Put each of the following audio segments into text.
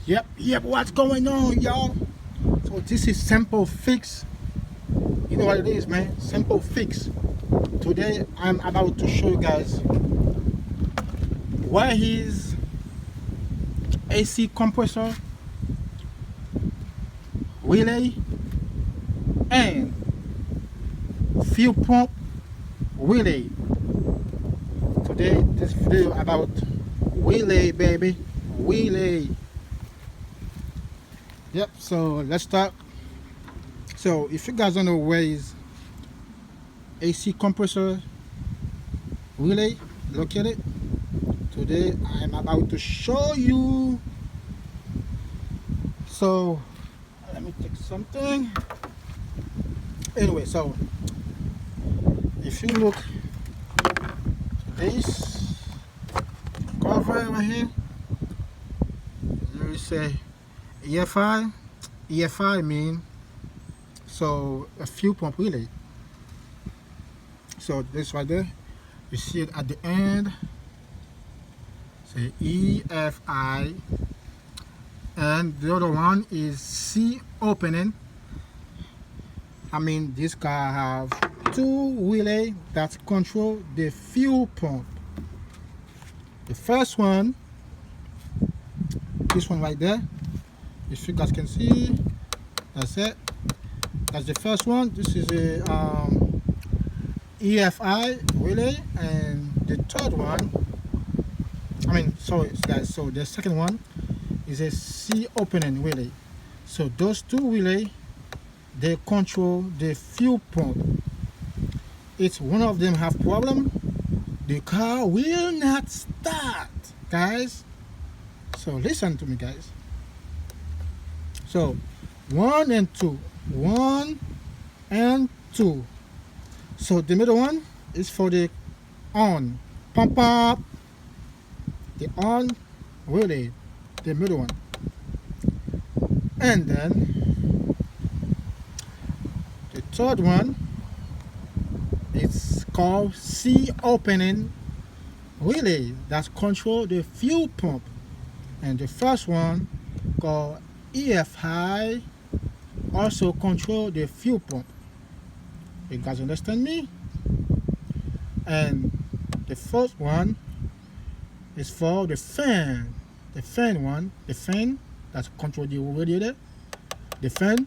Yep, what's going on, y'all? So this is Simple Fix. You know what it is, man? Simple Fix. Today I'm about to show you guys where his AC compressor, relay, and fuel pump relay. Today this video about relay, baby. Relay. Yep, so let's start. So if you guys don't know where is AC compressor relay located, today I'm about to show you. So let me take something. Anyway, so if you look at this cover right here, you say EFI mean so a fuel pump relay. So this right there, you see it at the end, say EFI, and the other one is C opening. I mean, this car have two relay that control the fuel pump. The first one, this one right there, if you guys can see, that's it. That's the first one. This is a EFI relay, and the third one, sorry guys, so the second one is a C opening relay. So those two relay, they control the fuel pump. It's one of them have problem, the car will not start, guys. So listen to me, guys. So 1 and 2, 1 and 2. So the middle one is for the on, pump up, the on relay, the middle one. And then the third one, it's called C opening relay that control the fuel pump. And the first one called EFI also control the fuel pump. You guys understand me? And the fourth one is for the fan. The fan that control the radiator, the fan.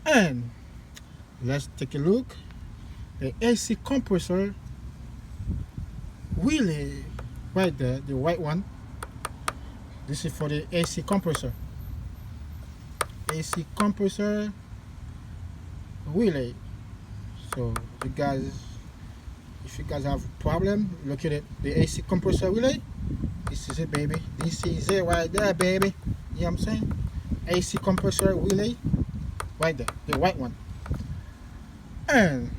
And let's take a look. The AC compressor relay right there, the white one. This is for the AC compressor. AC compressor relay. So you guys, if you guys have a problem, look at it. The AC compressor relay. This is it, baby. This is it right there, baby. You know what I'm saying? AC compressor relay right there, the white one. And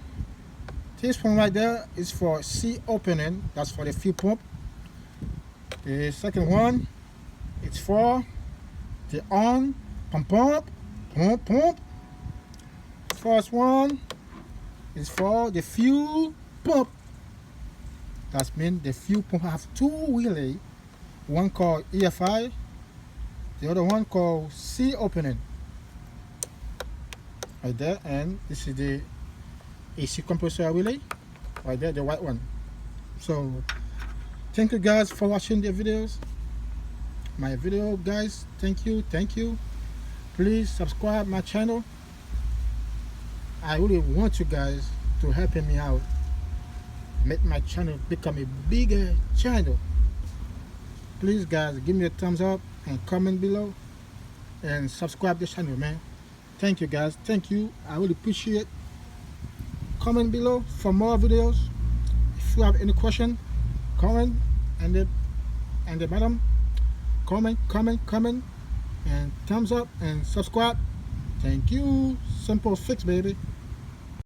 this one right there is for C opening. That's for the fuel pump. The second one, it's for the on, pump. First one is for the fuel pump. That means the fuel pump have two relay. One called EFI, the other one called C opening. Right there, and this is the AC compressor relay. Right there, the white one. So thank you guys for watching the videos. My video, guys. Thank you. Please subscribe my channel. I really want you guys to help me out, make my channel become a bigger channel. Please guys, give me a thumbs up and comment below and subscribe the channel, man. Thank you guys, thank you. I really appreciate it. Comment below for more videos. If you have any question, comment and the bottom. Comment and thumbs up and subscribe. Thank you. Simple Fix, baby.